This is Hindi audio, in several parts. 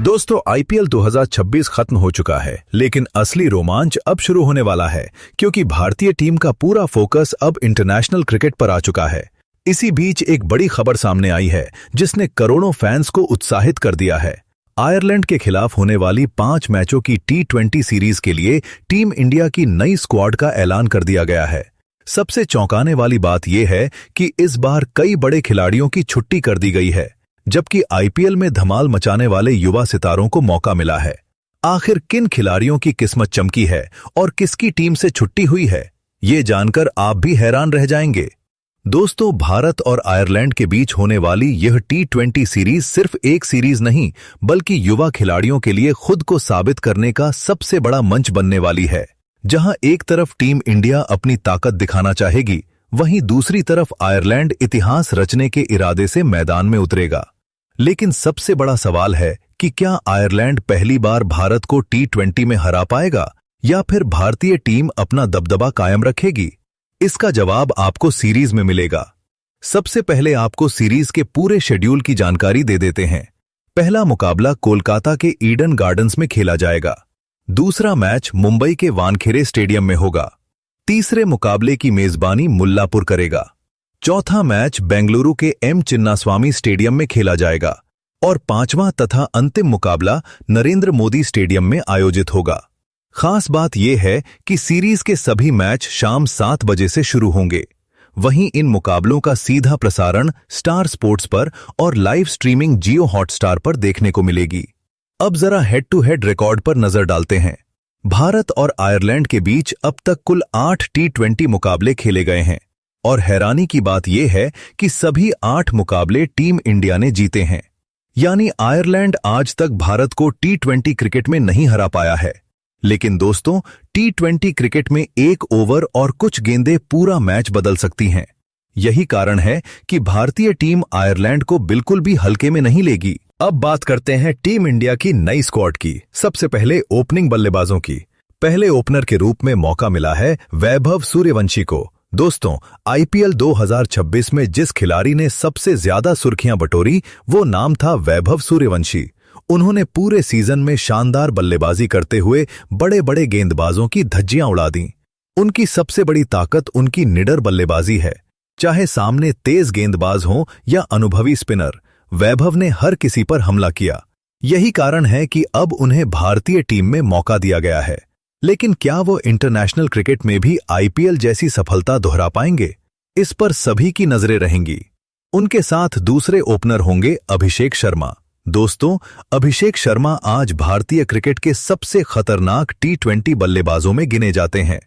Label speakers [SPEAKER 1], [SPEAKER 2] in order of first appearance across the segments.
[SPEAKER 1] दोस्तों, आईपीएल 2026 खत्म हो चुका है, लेकिन असली रोमांच अब शुरू होने वाला है क्योंकि भारतीय टीम का पूरा फोकस अब इंटरनेशनल क्रिकेट पर आ चुका है। इसी बीच एक बड़ी खबर सामने आई है जिसने करोड़ों फैंस को उत्साहित कर दिया है। आयरलैंड के खिलाफ होने वाली 5 मैचों की T20 सीरीज के लिए टीम इंडिया की नई स्क्वाड का ऐलान कर दिया गया है। सबसे चौंकाने वाली बात यह है कि इस बार कई बड़े खिलाड़ियों की छुट्टी कर दी गई है, जबकि आईपीएल में धमाल मचाने वाले युवा सितारों को मौका मिला है। आखिर किन खिलाड़ियों की किस्मत चमकी है और किसकी टीम से छुट्टी हुई है, ये जानकर आप भी हैरान रह जाएंगे। दोस्तों, भारत और आयरलैंड के बीच होने वाली यह T20 सीरीज सिर्फ एक सीरीज नहीं, बल्कि युवा खिलाड़ियों के लिए खुद को साबित करने का सबसे बड़ा मंच बनने वाली है। जहां एक तरफ टीम इंडिया अपनी ताकत दिखाना चाहेगी, वहीं दूसरी तरफ आयरलैंड इतिहास रचने के इरादे से मैदान में उतरेगा। लेकिन सबसे बड़ा सवाल है कि क्या आयरलैंड पहली बार भारत को T20 में हरा पाएगा या फिर भारतीय टीम अपना दबदबा कायम रखेगी? इसका जवाब आपको सीरीज में मिलेगा। सबसे पहले आपको सीरीज के पूरे शेड्यूल की जानकारी दे देते हैं। पहला मुकाबला कोलकाता के ईडन गार्डन्स में खेला जाएगा। दूसरा मैच मुंबई के वानखेड़े स्टेडियम में होगा। तीसरे मुकाबले की मेजबानी मुल्लापुर करेगा। चौथा मैच बेंगलुरु के एम चिन्नास्वामी स्टेडियम में खेला जाएगा और पांचवां तथा अंतिम मुकाबला नरेंद्र मोदी स्टेडियम में आयोजित होगा। खास बात यह है कि सीरीज के सभी मैच शाम 7 बजे से शुरू होंगे। वहीं इन मुकाबलों का सीधा प्रसारण स्टार स्पोर्ट्स पर और लाइव स्ट्रीमिंग जियो हॉटस्टार पर देखने को मिलेगी। अब जरा हेड टू हेड रिकॉर्ड पर नजर डालते हैं। भारत और आयरलैंड के बीच अब तक कुल 8 T20 मुकाबले खेले गए हैं और हैरानी की बात यह है कि सभी 8 मुकाबले टीम इंडिया ने जीते हैं। यानी आयरलैंड आज तक भारत को T20 क्रिकेट में नहीं हरा पाया है। लेकिन दोस्तों, T20 क्रिकेट में एक ओवर और कुछ गेंदें पूरा मैच बदल सकती हैं। यही कारण है कि भारतीय टीम आयरलैंड को बिल्कुल भी हल्के में नहीं लेगी। अब बात करते हैं टीम इंडिया की नई स्क्वाड की। सबसे पहले ओपनिंग बल्लेबाजों की। पहले ओपनर के रूप में मौका मिला है वैभव सूर्यवंशी को। दोस्तों, आईपीएल 2026 में जिस खिलाड़ी ने सबसे ज्यादा सुर्खियां बटोरी, वो नाम था वैभव सूर्यवंशी। उन्होंने पूरे सीजन में शानदार बल्लेबाजी करते हुए बड़े बड़े गेंदबाजों की धज्जियां उड़ा दी। उनकी सबसे बड़ी ताकत उनकी निडर बल्लेबाजी है। चाहे सामने तेज गेंदबाज हो या अनुभवी स्पिनर, वैभव ने हर किसी पर हमला किया। यही कारण है कि अब उन्हें भारतीय टीम में मौका दिया गया है। लेकिन क्या वो इंटरनेशनल क्रिकेट में भी आईपीएल जैसी सफलता दोहरा पाएंगे? इस पर सभी की नजरें रहेंगी। उनके साथ दूसरे ओपनर होंगे अभिषेक शर्मा। दोस्तों, अभिषेक शर्मा आज भारतीय क्रिकेट के सबसे खतरनाक T20 बल्लेबाजों में गिने जाते हैं।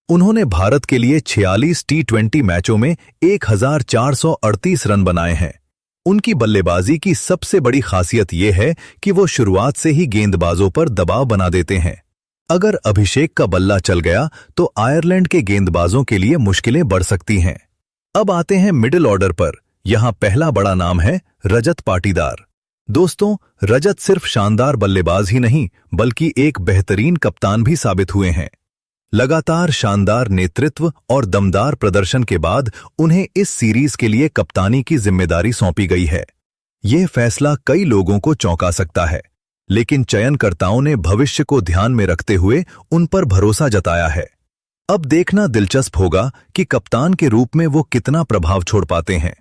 [SPEAKER 1] उन्होंने भारत के लिए 46 T20 मैचों में 1438 रन बनाए हैं। उनकी बल्लेबाजी की सबसे बड़ी खासियत यह है कि वो शुरुआत से ही गेंदबाजों पर दबाव बना देते हैं। अगर अभिषेक का बल्ला चल गया तो आयरलैंड के गेंदबाजों के लिए मुश्किलें बढ़ सकती हैं। अब आते हैं मिडिल ऑर्डर पर। यहां पहला बड़ा नाम है रजत पाटीदार। दोस्तों, रजत सिर्फ शानदार बल्लेबाज ही नहीं, बल्कि एक बेहतरीन कप्तान भी साबित हुए हैं। लगातार शानदार नेतृत्व और दमदार प्रदर्शन के बाद उन्हें इस सीरीज के लिए कप्तानी की जिम्मेदारी सौंपी गई है। यह फैसला कई लोगों को चौंका सकता है, लेकिन चयनकर्ताओं ने भविष्य को ध्यान में रखते हुए उन पर भरोसा जताया है। अब देखना दिलचस्प होगा कि कप्तान के रूप में वो कितना प्रभाव छोड़ पाते हैं।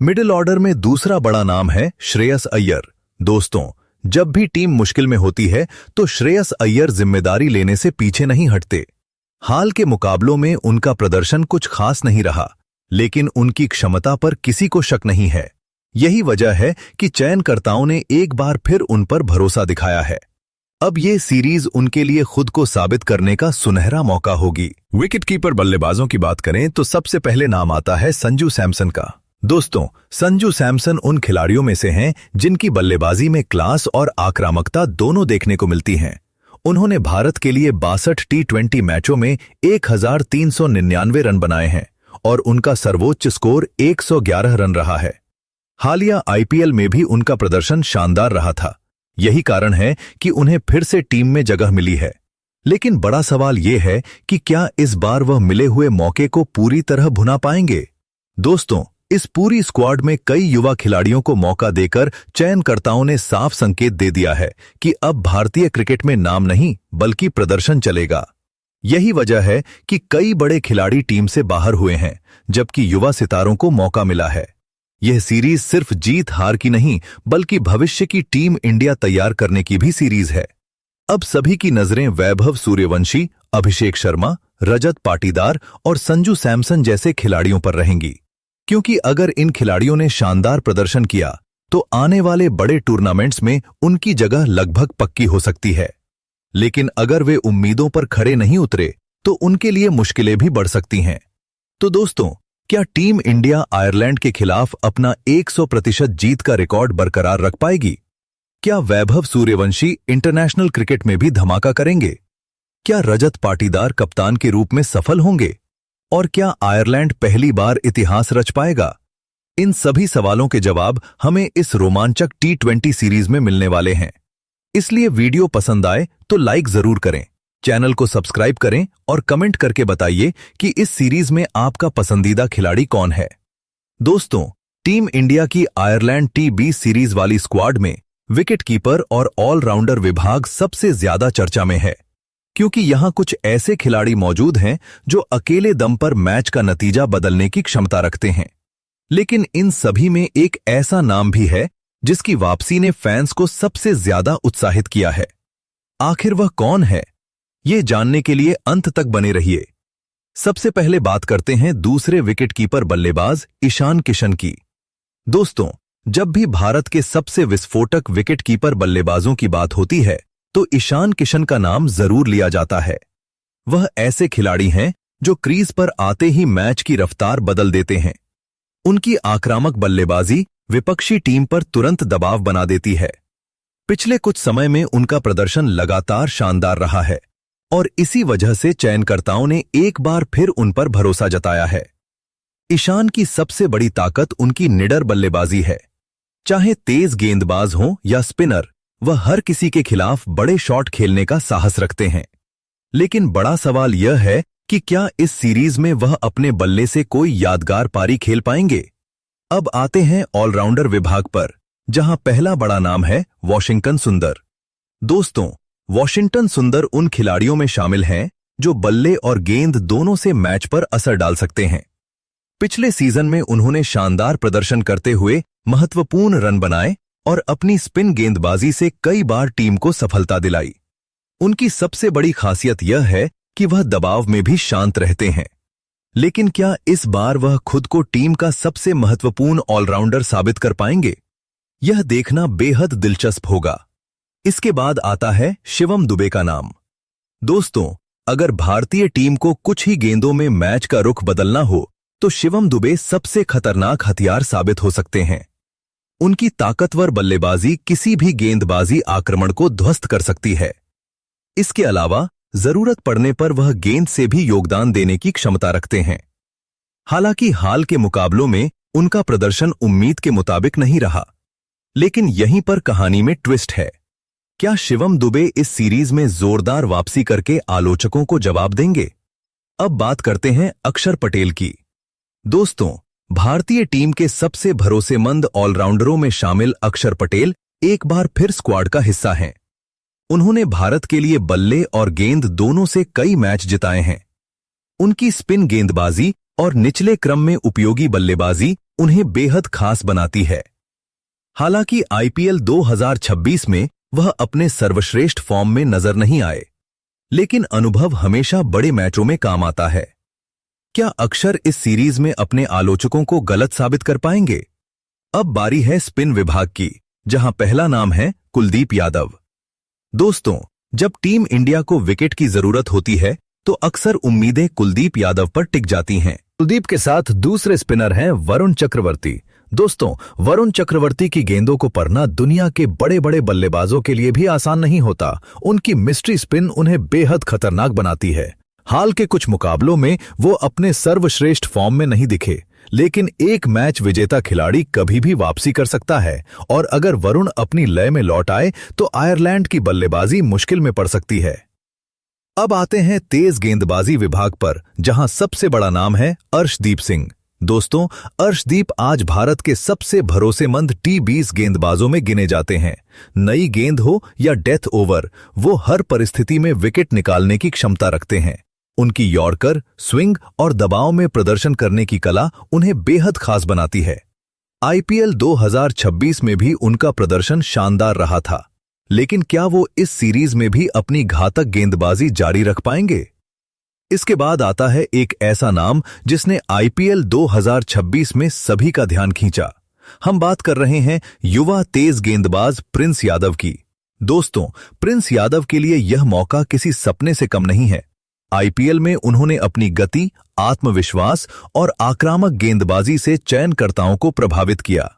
[SPEAKER 1] मिडिल ऑर्डर में दूसरा बड़ा नाम है श्रेयस अय्यर। दोस्तों, जब भी टीम मुश्किल में होती है तो श्रेयस अय्यर जिम्मेदारी लेने से पीछे नहीं हटते। हाल के मुकाबलों में उनका प्रदर्शन कुछ खास नहीं रहा, लेकिन उनकी क्षमता पर किसी को शक नहीं है। यही वजह है कि चयनकर्ताओं ने एक बार फिर उन पर भरोसा दिखाया है। अब ये सीरीज उनके लिए खुद को साबित करने का सुनहरा मौका होगी। विकेटकीपर बल्लेबाजों की बात करें तो सबसे पहले नाम आता है संजू सैमसन का। दोस्तों, संजू सैमसन उन खिलाड़ियों में से हैं जिनकी बल्लेबाजी में क्लास और आक्रामकता दोनों देखने को मिलती हैं। उन्होंने भारत के लिए 62 T20 मैचों में 1399 रन बनाए हैं और उनका सर्वोच्च स्कोर 111 रन रहा है। हालिया आईपीएल में भी उनका प्रदर्शन शानदार रहा था। यही कारण है कि उन्हें फिर से टीम में जगह मिली है। लेकिन बड़ा सवाल यह है कि क्या इस बार वह मिले हुए मौके को पूरी तरह भुना पाएंगे? दोस्तों, इस पूरी स्क्वाड में कई युवा खिलाड़ियों को मौका देकर चयनकर्ताओं ने साफ संकेत दे दिया है कि अब भारतीय क्रिकेट में नाम नहीं बल्कि प्रदर्शन चलेगा। यही वजह है कि कई बड़े खिलाड़ी टीम से बाहर हुए हैं, जबकि युवा सितारों को मौका मिला है। यह सीरीज सिर्फ जीत हार की नहीं बल्कि भविष्य की टीम इंडिया तैयार करने की भी सीरीज है। अब सभी की नजरें वैभव सूर्यवंशी, अभिषेक शर्मा, रजत पाटीदार और संजू सैमसन जैसे खिलाड़ियों पर रहेंगी, क्योंकि अगर इन खिलाड़ियों ने शानदार प्रदर्शन किया तो आने वाले बड़े टूर्नामेंट्स में उनकी जगह लगभग पक्की हो सकती है। लेकिन अगर वे उम्मीदों पर खरे नहीं उतरे तो उनके लिए मुश्किलें भी बढ़ सकती हैं। तो दोस्तों, क्या टीम इंडिया आयरलैंड के खिलाफ अपना 100% जीत का रिकॉर्ड बरकरार रख पाएगी? क्या वैभव सूर्यवंशी इंटरनेशनल क्रिकेट में भी धमाका करेंगे? क्या रजत पाटीदार कप्तान के रूप में सफल होंगे? और क्या आयरलैंड पहली बार इतिहास रच पाएगा? इन सभी सवालों के जवाब हमें इस रोमांचक T20 सीरीज में मिलने वाले हैं। इसलिए वीडियो पसंद आए तो लाइक जरूर करें, चैनल को सब्सक्राइब करें और कमेंट करके बताइए कि इस सीरीज में आपका पसंदीदा खिलाड़ी कौन है। दोस्तों, टीम इंडिया की आयरलैंड T20 सीरीज वाली स्क्वाड में विकेटकीपर और ऑलराउंडर विभाग सबसे ज्यादा चर्चा में है, क्योंकि यहां कुछ ऐसे खिलाड़ी मौजूद हैं जो अकेले दम पर मैच का नतीजा बदलने की क्षमता रखते हैं। लेकिन इन सभी में एक ऐसा नाम भी है जिसकी वापसी ने फैंस को सबसे ज्यादा उत्साहित किया है। आखिर वह कौन है? ये जानने के लिए अंत तक बने रहिए। सबसे पहले बात करते हैं दूसरे विकेटकीपर बल्लेबाज ईशान किशन की। दोस्तों, जब भी भारत के सबसे विस्फोटक विकेटकीपर बल्लेबाजों की बात होती है तो ईशान किशन का नाम जरूर लिया जाता है। वह ऐसे खिलाड़ी हैं जो क्रीज पर आते ही मैच की रफ्तार बदल देते हैं। उनकी आक्रामक बल्लेबाजी विपक्षी टीम पर तुरंत दबाव बना देती है। पिछले कुछ समय में उनका प्रदर्शन लगातार शानदार रहा है और इसी वजह से चयनकर्ताओं ने एक बार फिर उन पर भरोसा जताया है। ईशान की सबसे बड़ी ताकत उनकी निडर बल्लेबाजी है। चाहे तेज गेंदबाज हों या स्पिनर, वह हर किसी के खिलाफ बड़े शॉट खेलने का साहस रखते हैं। लेकिन बड़ा सवाल यह है कि क्या इस सीरीज में वह अपने बल्ले से कोई यादगार पारी खेल पाएंगे? अब आते हैं ऑलराउंडर विभाग पर, जहां पहला बड़ा नाम है वॉशिंगटन सुंदर। दोस्तों, वॉशिंगटन सुंदर उन खिलाड़ियों में शामिल हैं जो बल्ले और गेंद दोनों से मैच पर असर डाल सकते हैं। पिछले सीजन में उन्होंने शानदार प्रदर्शन करते हुए महत्वपूर्ण रन बनाए और अपनी स्पिन गेंदबाजी से कई बार टीम को सफलता दिलाई। उनकी सबसे बड़ी खासियत यह है कि वह दबाव में भी शांत रहते हैं। लेकिन क्या इस बार वह खुद को टीम का सबसे महत्वपूर्ण ऑलराउंडर साबित कर पाएंगे? यह देखना बेहद दिलचस्प होगा। इसके बाद आता है शिवम दुबे का नाम। दोस्तों, अगर भारतीय टीम को कुछ ही गेंदों में मैच का रुख बदलना हो तो शिवम दुबे सबसे खतरनाक हथियार साबित हो सकते हैं। उनकी ताकतवर बल्लेबाजी किसी भी गेंदबाजी आक्रमण को ध्वस्त कर सकती है। इसके अलावा जरूरत पड़ने पर वह गेंद से भी योगदान देने की क्षमता रखते हैं। हालांकि हाल के मुकाबलों में उनका प्रदर्शन उम्मीद के मुताबिक नहीं रहा, लेकिन यहीं पर कहानी में ट्विस्ट है। क्या शिवम दुबे इस सीरीज में जोरदार वापसी करके आलोचकों को जवाब देंगे? अब बात करते हैं अक्षर पटेल की। दोस्तों, भारतीय टीम के सबसे भरोसेमंद ऑलराउंडरों में शामिल अक्षर पटेल एक बार फिर स्क्वाड का हिस्सा हैं। उन्होंने भारत के लिए बल्ले और गेंद दोनों से कई मैच जिताए हैं। उनकी स्पिन गेंदबाजी और निचले क्रम में उपयोगी बल्लेबाजी उन्हें बेहद खास बनाती है। हालांकि IPL 2026 में वह अपने सर्वश्रेष्ठ फॉर्म में नजर नहीं आए, लेकिन अनुभव हमेशा बड़े मैचों में काम आता है। क्या अक्षर इस सीरीज में अपने आलोचकों को गलत साबित कर पाएंगे? अब बारी है स्पिन विभाग की, जहां पहला नाम है कुलदीप यादव। दोस्तों, जब टीम इंडिया को विकेट की जरूरत होती है तो अक्सर उम्मीदें कुलदीप यादव पर टिक जाती हैं। कुलदीप के साथ दूसरे स्पिनर हैं वरुण चक्रवर्ती। दोस्तों, वरुण चक्रवर्ती की गेंदों को पढ़ना दुनिया के बड़े बड़े बल्लेबाजों के लिए भी आसान नहीं होता। उनकी मिस्ट्री स्पिन उन्हें बेहद खतरनाक बनाती है। हाल के कुछ मुकाबलों में वो अपने सर्वश्रेष्ठ फॉर्म में नहीं दिखे, लेकिन एक मैच विजेता खिलाड़ी कभी भी वापसी कर सकता है और अगर वरुण अपनी लय में लौट आए तो आयरलैंड की बल्लेबाजी मुश्किल में पड़ सकती है। अब आते हैं तेज गेंदबाजी विभाग पर, जहां सबसे बड़ा नाम है अर्शदीप सिंह। दोस्तों, अर्शदीप आज भारत के सबसे भरोसेमंद टी20 गेंदबाजों में गिने जाते हैं। नई गेंद हो या डेथ ओवर, वो हर परिस्थिति में विकेट निकालने की क्षमता रखते हैं। उनकी यॉर्कर, स्विंग और दबाव में प्रदर्शन करने की कला उन्हें बेहद खास बनाती है। आईपीएल 2026 में भी उनका प्रदर्शन शानदार रहा था, लेकिन क्या वो इस सीरीज में भी अपनी घातक गेंदबाजी जारी रख पाएंगे? इसके बाद आता है एक ऐसा नाम जिसने आईपीएल 2026 में सभी का ध्यान खींचा। हम बात कर रहे हैं युवा तेज गेंदबाज प्रिंस यादव की। दोस्तों, प्रिंस यादव के लिए यह मौका किसी सपने से कम नहीं है। आईपीएल में उन्होंने अपनी गति, आत्मविश्वास और आक्रामक गेंदबाजी से चयनकर्ताओं को प्रभावित किया।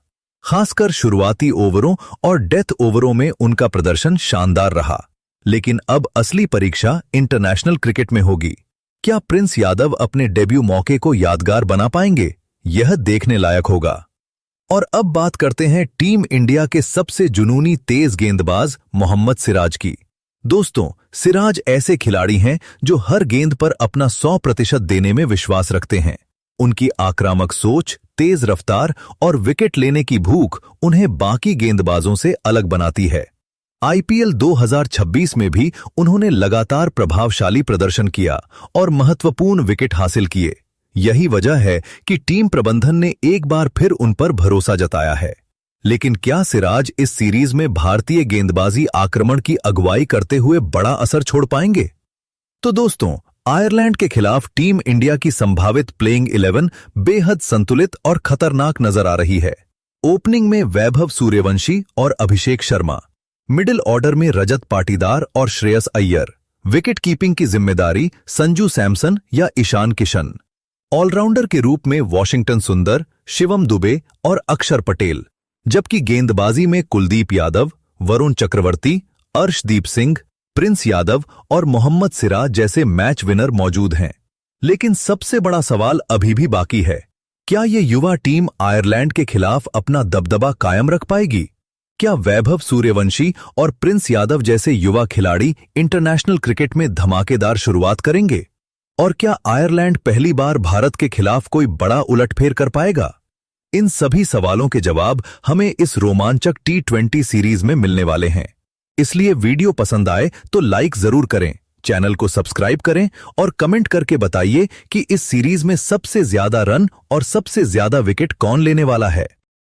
[SPEAKER 1] खासकर शुरुआती ओवरों और डेथ ओवरों में उनका प्रदर्शन शानदार रहा। लेकिन अब असली परीक्षा इंटरनेशनल क्रिकेट में होगी। क्या प्रिंस यादव अपने डेब्यू मौके को यादगार बना पाएंगे? यह देखने लायक होगा। और अब बात करते हैं टीम इंडिया के सबसे जुनूनी तेज गेंदबाज मोहम्मद सिराज की। दोस्तों, सिराज ऐसे खिलाड़ी हैं जो हर गेंद पर अपना 100% देने में विश्वास रखते हैं। उनकी आक्रामक सोच, तेज रफ्तार और विकेट लेने की भूख उन्हें बाकी गेंदबाजों से अलग बनाती है। आईपीएल 2026 में भी उन्होंने लगातार प्रभावशाली प्रदर्शन किया और महत्वपूर्ण विकेट हासिल किए। यही वजह है कि टीम प्रबंधन ने एक बार फिर उन पर भरोसा जताया है। लेकिन क्या सिराज इस सीरीज में भारतीय गेंदबाजी आक्रमण की अगुवाई करते हुए बड़ा असर छोड़ पाएंगे? तो दोस्तों, आयरलैंड के खिलाफ टीम इंडिया की संभावित प्लेइंग 11 बेहद संतुलित और खतरनाक नजर आ रही है। ओपनिंग में वैभव सूर्यवंशी और अभिषेक शर्मा, मिडिल ऑर्डर में रजत पाटीदार और श्रेयस अय्यर, विकेट कीपिंग की जिम्मेदारी संजू सैमसन या ईशान किशन, ऑलराउंडर के रूप में वॉशिंगटन सुंदर, शिवम दुबे और अक्षर पटेल, जबकि गेंदबाजी में कुलदीप यादव, वरुण चक्रवर्ती, अर्शदीप सिंह, प्रिंस यादव और मोहम्मद सिराज जैसे मैच विनर मौजूद हैं। लेकिन सबसे बड़ा सवाल अभी भी बाकी है, क्या ये युवा टीम आयरलैंड के खिलाफ अपना दबदबा कायम रख पाएगी? क्या वैभव सूर्यवंशी और प्रिंस यादव जैसे युवा खिलाड़ी इंटरनेशनल क्रिकेट में धमाकेदार शुरुआत करेंगे? और क्या आयरलैंड पहली बार भारत के खिलाफ कोई बड़ा उलटफेर कर पाएगा? इन सभी सवालों के जवाब हमें इस रोमांचक टी20 सीरीज में मिलने वाले हैं। इसलिए वीडियो पसंद आए तो लाइक जरूर करें, चैनल को सब्सक्राइब करें और कमेंट करके बताइए कि इस सीरीज में सबसे ज्यादा रन और सबसे ज्यादा विकेट कौन लेने वाला है।